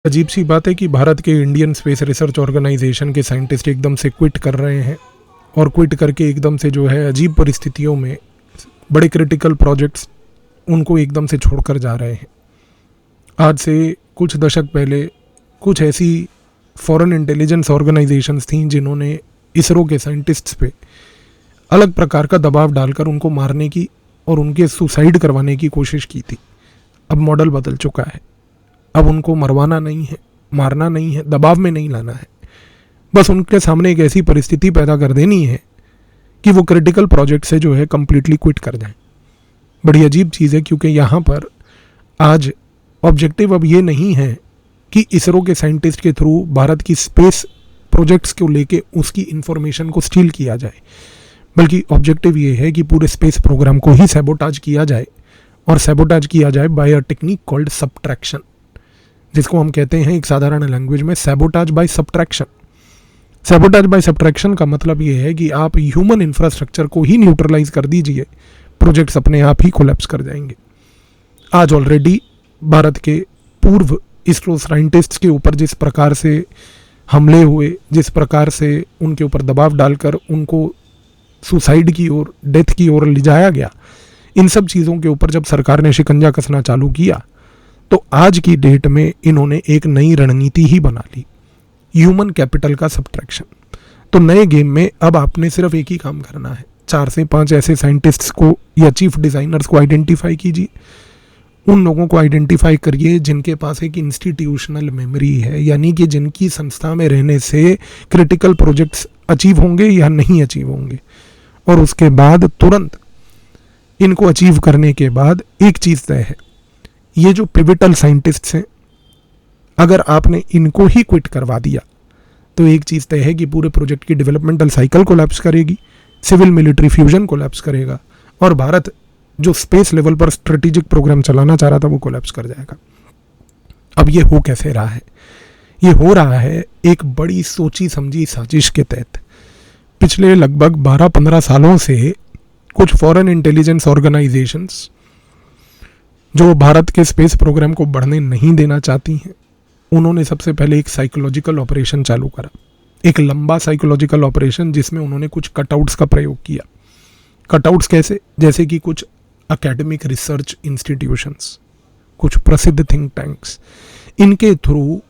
अजीब सी बात है कि भारत के इंडियन स्पेस रिसर्च ऑर्गेनाइजेशन के साइंटिस्ट एकदम से क्विट कर रहे हैं और क्विट करके एकदम से जो है अजीब परिस्थितियों में बड़े क्रिटिकल प्रोजेक्ट्स उनको एकदम से छोड़कर जा रहे हैं। आज से कुछ दशक पहले कुछ ऐसी फॉरेन इंटेलिजेंस ऑर्गेनाइजेशंस थीं जिन्होंने इसरो के साइंटिस्ट्स पे अलग प्रकार का दबाव डालकर उनको मारने की और उनके सुसाइड करवाने की कोशिश की थी। अब मॉडल बदल चुका है। अब उनको मरवाना नहीं है, मारना नहीं है, दबाव में नहीं लाना है, बस उनके सामने एक ऐसी परिस्थिति पैदा कर देनी है कि वो क्रिटिकल प्रोजेक्ट से जो है कंप्लीटली क्विट कर जाएं। बड़ी अजीब चीज़ है, क्योंकि यहाँ पर आज ऑब्जेक्टिव अब ये नहीं है कि इसरो के साइंटिस्ट के थ्रू भारत की स्पेस प्रोजेक्ट्स को लेके उसकी इंफॉर्मेशन को स्टील किया जाए, बल्कि ऑब्जेक्टिव ये है कि पूरे स्पेस प्रोग्राम को ही सैबोटाज किया जाए, और सैबोटाज किया जाए by a technique called subtraction, जिसको हम कहते हैं एक साधारण लैंग्वेज में sabotage by subtraction. Sabotage by subtraction का मतलब ये है कि आप ह्यूमन इंफ्रास्ट्रक्चर को ही न्यूट्रलाइज कर दीजिए, प्रोजेक्ट्स अपने आप ही कोलैप्स कर जाएंगे। आज ऑलरेडी भारत के पूर्व इसरो साइंटिस्ट्स के ऊपर जिस प्रकार से हमले हुए, जिस प्रकार से उनके ऊपर दबाव डालकर उनको सुसाइड की ओर, डेथ की ओर ले जाया गया, इन सब चीज़ों के ऊपर जब सरकार ने शिकंजा कसना चालू किया तो आज की डेट में इन्होंने एक नई रणनीति ही बना ली, ह्यूमन कैपिटल का सब्ट्रैक्शन। तो नए गेम में अब आपने सिर्फ एक ही काम करना है, 4 से 5 ऐसे साइंटिस्ट्स को या चीफ डिज़ाइनर्स को आइडेंटिफाई कीजिए। उन लोगों को आइडेंटिफाई करिए जिनके पास एक इंस्टीट्यूशनल मेमोरी है, यानी कि जिनकी संस्था में रहने से क्रिटिकल प्रोजेक्ट्स अचीव होंगे या नहीं अचीव होंगे। और उसके बाद तुरंत इनको अचीव करने के बाद एक चीज़ तय है, ये जो पिविटल साइंटिस्ट्स हैं, अगर आपने इनको ही क्विट करवा दिया तो एक चीज़ तय है कि पूरे प्रोजेक्ट की डेवलपमेंटल साइकिल कोलैप्स करेगी, सिविल मिलिट्री फ्यूजन कोलैप्स करेगा, और भारत जो स्पेस लेवल पर स्ट्रेटेजिक प्रोग्राम चलाना चाह रहा था वो कोलैप्स कर जाएगा। अब ये हो कैसे रहा है? ये हो रहा है एक बड़ी सोची समझी साजिश के तहत। पिछले लगभग 12-15 सालों से कुछ फॉरेन इंटेलिजेंस ऑर्गेनाइजेशंस जो भारत के स्पेस प्रोग्राम को बढ़ने नहीं देना चाहती हैं, उन्होंने सबसे पहले एक साइकोलॉजिकल ऑपरेशन चालू करा, एक लंबा साइकोलॉजिकल ऑपरेशन जिसमें उन्होंने कुछ कटआउट्स का प्रयोग किया। कटआउट्स कैसे? जैसे कि कुछ एकेडमिक रिसर्च इंस्टीट्यूशंस, कुछ प्रसिद्ध थिंक टैंक्स, इनके थ्रू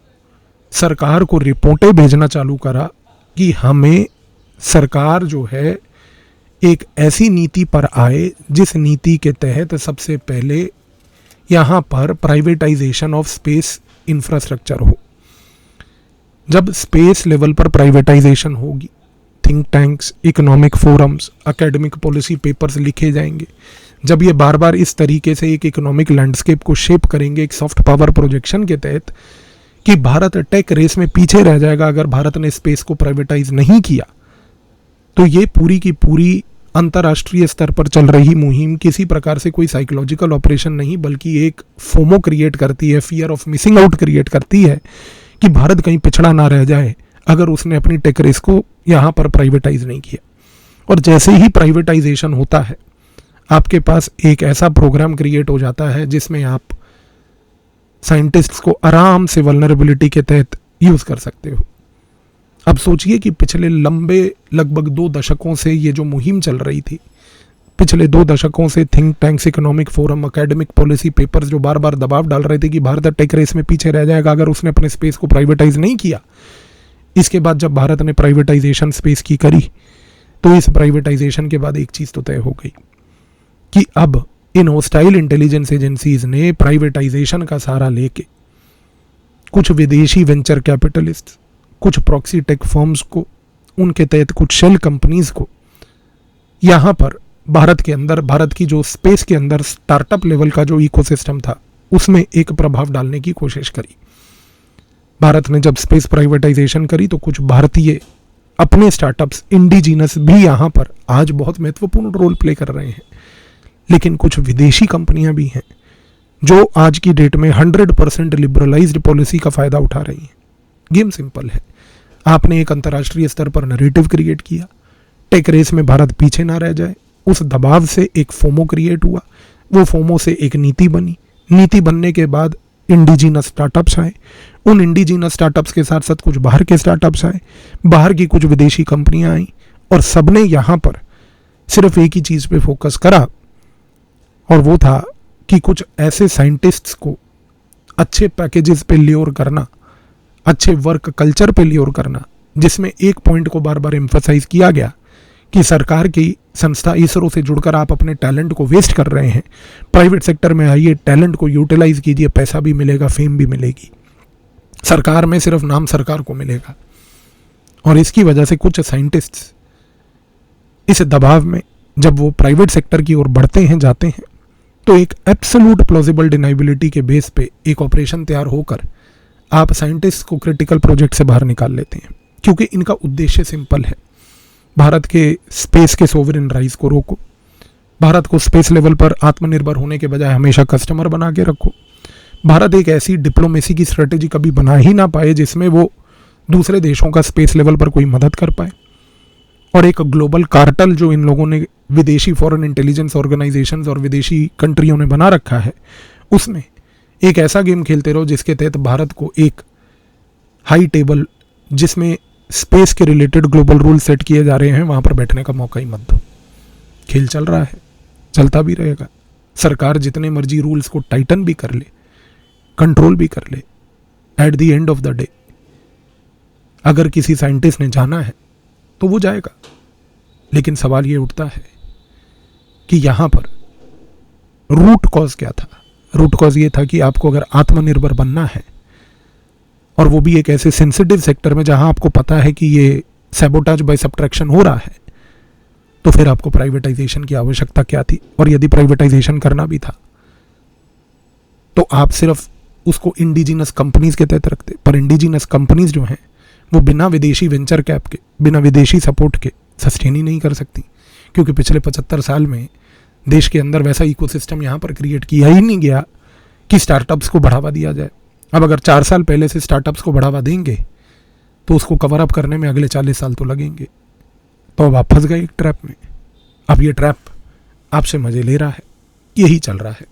सरकार को रिपोर्टें भेजना चालू करा कि हमें सरकार जो है एक ऐसी नीति पर आए जिस नीति के तहत सबसे पहले यहाँ पर प्राइवेटाइजेशन ऑफ स्पेस इंफ्रास्ट्रक्चर हो। जब स्पेस लेवल पर प्राइवेटाइजेशन होगी, think tanks, economic forums, academic policy papers लिखे जाएंगे, जब ये बार बार इस तरीके से एक इकोनॉमिक लैंडस्केप को शेप करेंगे एक सॉफ्ट पावर प्रोजेक्शन के तहत कि भारत टेक रेस में पीछे रह जाएगा अगर भारत ने स्पेस को प्राइवेटाइज नहीं किया, तो ये पूरी की पूरी अंतर्राष्ट्रीय स्तर पर चल रही मुहिम किसी प्रकार से कोई साइकोलॉजिकल ऑपरेशन नहीं, बल्कि एक फोमो क्रिएट करती है, fear of missing out create करती है कि भारत कहीं पिछड़ा ना रह जाए अगर उसने अपनी टेक रेस को यहाँ पर प्राइवेटाइज नहीं किया। और जैसे ही प्राइवेटाइजेशन होता है, आपके पास एक ऐसा प्रोग्राम क्रिएट हो जाता है जिसमें आप साइंटिस्ट्स को आराम से वल्नरेबिलिटी के तहत यूज़ कर सकते हो। अब सोचिए कि पिछले लंबे लगभग 2 दशकों से ये जो मुहिम चल रही थी, पिछले 2 दशकों से think tanks, economic forum, academic policy papers जो बार बार दबाव डाल रहे थे कि भारत टेक रेस में पीछे रह जाएगा अगर उसने अपने स्पेस को प्राइवेटाइज नहीं किया। इसके बाद जब भारत ने प्राइवेटाइजेशन स्पेस की करी, तो इस प्राइवेटाइजेशन के बाद एक चीज़ तो तय हो गई कि अब इन हॉस्टाइल इंटेलिजेंस एजेंसीज ने प्राइवेटाइजेशन का सहारा लेके कुछ विदेशी वेंचर कैपिटलिस्ट, कुछ प्रॉक्सी टेक फर्म्स को, उनके तहत कुछ शेल कंपनीज को यहाँ पर भारत के अंदर, भारत की जो स्पेस के अंदर स्टार्टअप लेवल का जो इकोसिस्टम था उसमें एक प्रभाव डालने की कोशिश करी। भारत ने जब स्पेस प्राइवेटाइजेशन करी तो कुछ भारतीय अपने स्टार्टअप्स इंडिजीनस भी यहाँ पर आज बहुत महत्वपूर्ण रोल प्ले कर रहे हैं, लेकिन कुछ विदेशी कंपनियां भी हैं जो आज की डेट में 100% लिबरलाइज्ड पॉलिसी का फ़ायदा उठा रही हैं। गेम सिंपल है, आपने एक अंतर्राष्ट्रीय स्तर पर नैरेटिव क्रिएट किया, टेक रेस में भारत पीछे ना रह जाए, उस दबाव से एक फोमो क्रिएट हुआ, वो फोमो से एक नीति बनी, नीति बनने के बाद इंडिजीनस स्टार्टअप्स आए, उन इंडिजीनस स्टार्टअप्स के साथ साथ कुछ बाहर के स्टार्टअप्स आए, बाहर की कुछ विदेशी कंपनियां आई, और सबने यहाँ पर सिर्फ एक ही चीज़ पे फोकस करा, और वो था कि कुछ ऐसे साइंटिस्ट्स को अच्छे पैकेजेस पे ल्योर करना, अच्छे वर्क कल्चर पे ल्योर करना, जिसमें एक पॉइंट को बार बार एम्फसाइज किया गया कि सरकार की संस्था इसरो से जुड़कर आप अपने टैलेंट को वेस्ट कर रहे हैं, प्राइवेट सेक्टर में आइए, टैलेंट को यूटिलाइज कीजिए, पैसा भी मिलेगा, फेम भी मिलेगी, सरकार में सिर्फ नाम सरकार को मिलेगा। और इसकी वजह से कुछ साइंटिस्ट्स इस दबाव में जब वो प्राइवेट सेक्टर की ओर बढ़ते हैं, जाते हैं, तो एक एब्सोल्यूट प्लॉजिबल डिनाइबिलिटी के बेस पे एक ऑपरेशन तैयार होकर आप साइंटिस्ट को क्रिटिकल प्रोजेक्ट से बाहर निकाल लेते हैं, क्योंकि इनका उद्देश्य सिंपल है, भारत के स्पेस के सोवरेन राइज को रोको, भारत को स्पेस लेवल पर आत्मनिर्भर होने के बजाय हमेशा कस्टमर बना के रखो, भारत एक ऐसी डिप्लोमेसी की स्ट्रेटेजी कभी बना ही ना पाए जिसमें वो दूसरे देशों का स्पेस लेवल पर कोई मदद कर पाए, और एक ग्लोबल कार्टल जो इन लोगों ने विदेशी फॉरेन इंटेलिजेंस ऑर्गेनाइजेशंस और विदेशी कंट्रियों ने बना रखा है, उसमें एक ऐसा गेम खेलते रहो जिसके तहत भारत को एक हाई टेबल जिसमें स्पेस के रिलेटेड ग्लोबल रूल सेट किए जा रहे हैं वहाँ पर बैठने का मौका ही मत दो। खेल चल रहा है, चलता भी रहेगा, सरकार जितने मर्जी रूल्स को टाइटन भी कर ले, कंट्रोल भी कर ले, at the end of the day अगर किसी साइंटिस्ट ने जाना है तो वो जाएगा। लेकिन सवाल ये उठता है कि यहाँ पर रूट कॉज क्या था? रूट कॉज ये था कि आपको अगर आत्मनिर्भर बनना है, और वो भी एक ऐसे सेंसिटिव सेक्टर में जहां आपको पता है कि ये सैबोटाज बाय सब्ट्रैक्शन हो रहा है, तो फिर आपको प्राइवेटाइजेशन की आवश्यकता क्या थी? और यदि प्राइवेटाइजेशन करना भी था तो आप सिर्फ उसको इंडिजीनस कंपनीज के तहत रखते, पर इंडिजीनस कंपनीज जो हैं वो बिना विदेशी वेंचर कैप के, बिना विदेशी सपोर्ट के सस्टेन ही नहीं कर सकती, क्योंकि पिछले 75 साल में देश के अंदर वैसा इकोसिस्टम यहाँ पर क्रिएट किया ही नहीं गया कि स्टार्टअप्स को बढ़ावा दिया जाए। अब अगर 4 साल पहले से स्टार्टअप्स को बढ़ावा देंगे तो उसको कवर अप करने में अगले 40 साल तो लगेंगे। तो अब आप फंस गए एक ट्रैप में। अब ये ट्रैप आपसे मजे ले रहा है, यही चल रहा है।